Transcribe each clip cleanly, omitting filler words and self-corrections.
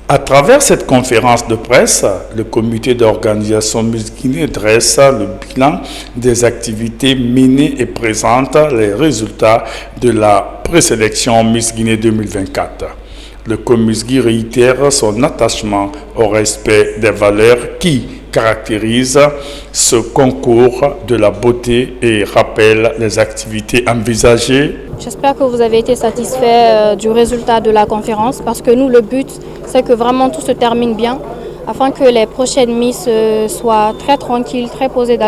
À travers cette conférence de presse, le comité d'organisation Miss Guinée dresse le bilan des activités menées et présente les résultats de la présélection Miss Guinée 2024. Le Comusgi réitère son attachement au respect des valeurs qui caractérisent ce concours de la beauté et rappelle les activités envisagées. J'espère que vous avez été satisfait du résultat de la conférence parce que nous, le but, c'est que vraiment tout se termine bien afin que les prochaines Miss soient très tranquilles, très posées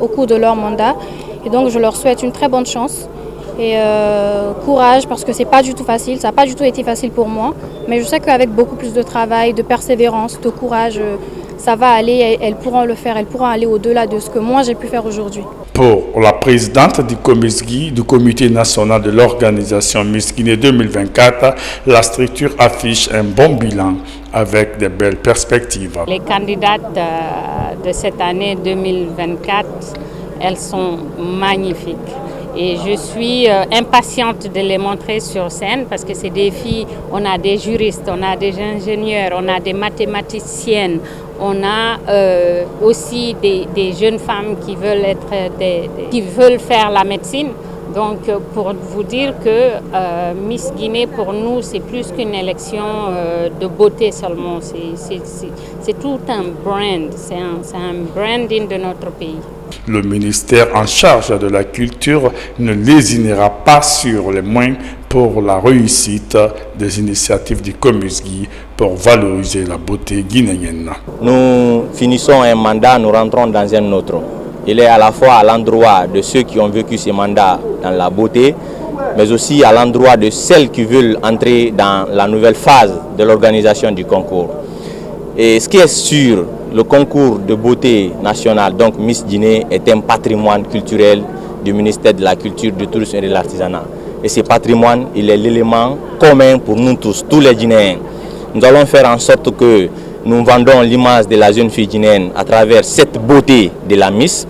au cours de leur mandat. Et donc, je leur souhaite une très bonne chance et courage parce que c'est pas du tout facile, ça n'a pas du tout été facile pour moi. Mais je sais qu'avec beaucoup plus de travail, de persévérance, de courage, ça va aller, elles pourront le faire, elles pourront aller au-delà de ce que moi j'ai pu faire aujourd'hui. Pour la présidente du Comusgi, du comité national de l'organisation Miss Guinée 2024, la structure affiche un bon bilan avec de belles perspectives. Les candidates de cette année 2024, elles sont magnifiques. Et je suis impatiente de les montrer sur scène parce que c'est des filles, on a des juristes, on a des ingénieurs, on a des mathématiciennes, on a aussi des jeunes femmes qui veulent qui veulent faire la médecine. Donc pour vous dire que Miss Guinée pour nous c'est plus qu'une élection de beauté seulement, c'est tout un brand, c'est un branding de notre pays. Le ministère en charge de la culture ne lésinera pas sur les moyens pour la réussite des initiatives du Comusgi pour valoriser la beauté guinéenne. Nous finissons un mandat, nous rentrons dans un autre. Il est à la fois à l'endroit de ceux qui ont vécu ces mandats dans la beauté, mais aussi à l'endroit de celles qui veulent entrer dans la nouvelle phase de l'organisation du concours. Et ce qui est sûr, le concours de beauté national, donc Miss Guinée, est un patrimoine culturel du ministère de la Culture, du Tourisme et de l'Artisanat. Et ce patrimoine, il est l'élément commun pour nous tous les Guinéens. Nous allons faire en sorte que nous vendons l'image de la jeune fille guinéenne à travers cette beauté de la Miss.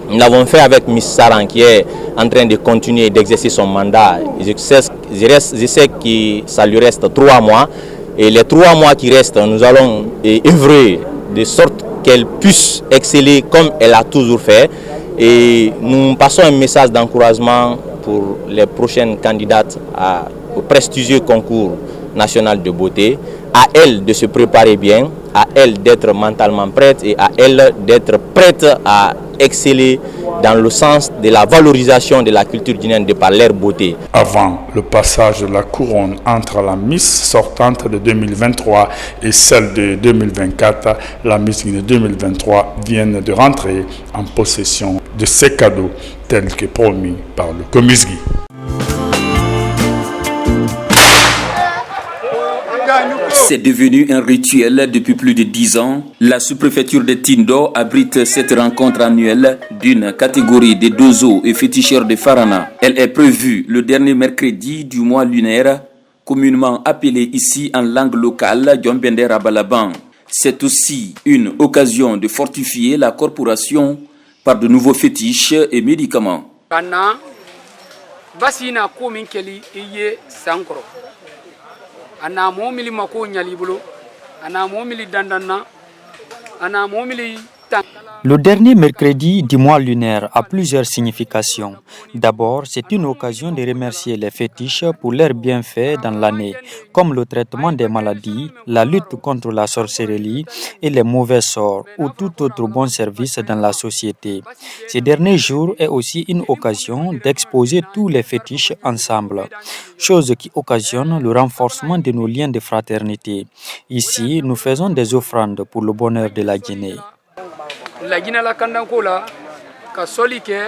Nous l'avons fait avec Miss Saran qui est en train de continuer d'exercer son mandat. Je sais que ça lui reste 3 mois. Et les 3 mois qui restent, nous allons œuvrer de sorte qu'elle puisse exceller comme elle a toujours fait. Et nous passons un message d'encouragement pour les prochaines candidates au prestigieux concours national de beauté. À elles de se préparer bien, à elles d'être mentalement prêtes et à elles d'être prêtes à exceller dans le sens de la valorisation de la culture guinéenne de par leur beauté. Avant le passage de la couronne entre la Miss sortante de 2023 et celle de 2024, la Miss Guinée 2023 vient de rentrer en possession de ces cadeaux tels que promis par le Comusgi. C'est devenu un rituel depuis plus de 10 ans. La sous-préfecture de Tindo abrite cette rencontre annuelle d'une catégorie de dozo et féticheurs de Farana. Elle est prévue le dernier mercredi du mois lunaire, communément appelé ici en langue locale Djombender Abalaban. C'est aussi une occasion de fortifier la corporation par de nouveaux fétiches et médicaments. Ana momili mako nyali bulu ana momili dandana ana momili. Le dernier mercredi du mois lunaire a plusieurs significations. D'abord, c'est une occasion de remercier les fétiches pour leurs bienfaits dans l'année, comme le traitement des maladies, la lutte contre la sorcellerie et les mauvais sorts ou tout autre bon service dans la société. Ces derniers jours est aussi une occasion d'exposer tous les fétiches ensemble, chose qui occasionne le renforcement de nos liens de fraternité. Ici, nous faisons des offrandes pour le bonheur de la Guinée. La Guinée la kandanko la ka soli ke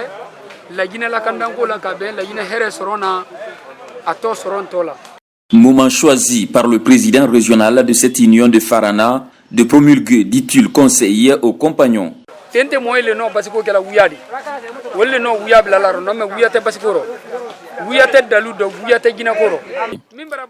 la Guinée la kandanko la ka ben la Guinée here sorona ato soronto la. Moment choisi par le président régional de cette union de Farana de promulguer, dit-il, conseil aux compagnons. Tente moy le no basiko kala wuyadi wolle no wuyab la laro no me wuyate basikoro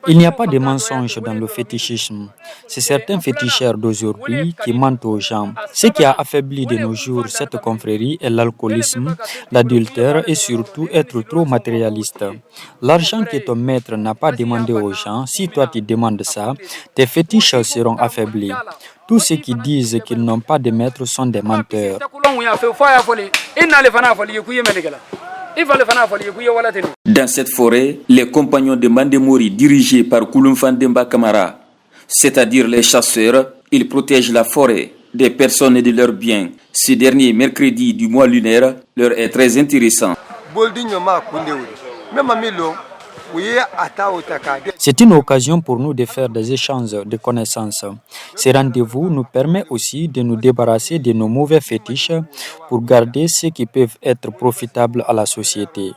Il n'y a pas de mensonge dans le fétichisme. C'est certains féticheurs d'aujourd'hui qui mentent aux gens. Ce qui a affaibli de nos jours cette confrérie est l'alcoolisme, l'adultère et surtout être trop matérialiste. L'argent que ton maître n'a pas demandé aux gens, si toi tu demandes ça, tes fétiches seront affaiblis. Tous ceux qui disent qu'ils n'ont pas de maître sont des menteurs. Dans cette forêt, les compagnons de Mandemori dirigés par Kouloumfan Demba Kamara, c'est-à-dire les chasseurs, ils protègent la forêt des personnes et de leurs biens. Ce dernier mercredi du mois lunaire leur est très intéressant. C'est une occasion pour nous de faire des échanges de connaissances. Ces rendez-vous nous permettent aussi de nous débarrasser de nos mauvais fétiches pour garder ceux qui peuvent être profitables à la société.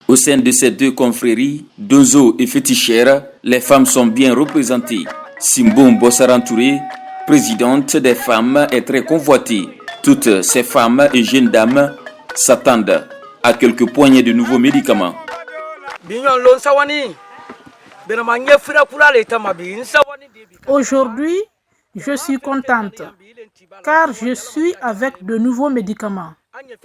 Au sein de ces deux confréries, Dozo et fétichères, les femmes sont bien représentées. Simboum Bossarantouré, présidente des femmes, est très convoitée. Toutes ces femmes et jeunes dames s'attendent à quelques poignées de nouveaux médicaments. Aujourd'hui, je suis contente car je suis avec de nouveaux médicaments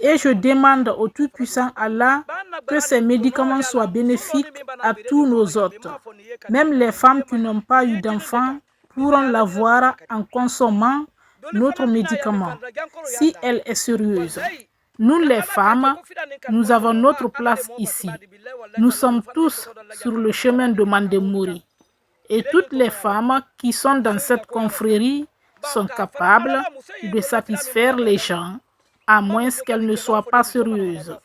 et je demande au Tout-Puissant Allah que ces médicaments soient bénéfiques à tous nos hôtes. Même les femmes qui n'ont pas eu d'enfants pourront l'avoir en consommant notre médicament, si elle est sérieuse. Nous les femmes, nous avons notre place ici. Nous sommes tous sur le chemin de Mandemori. Et toutes les femmes qui sont dans cette confrérie sont capables de satisfaire les gens, à moins qu'elles ne soient pas sérieuses.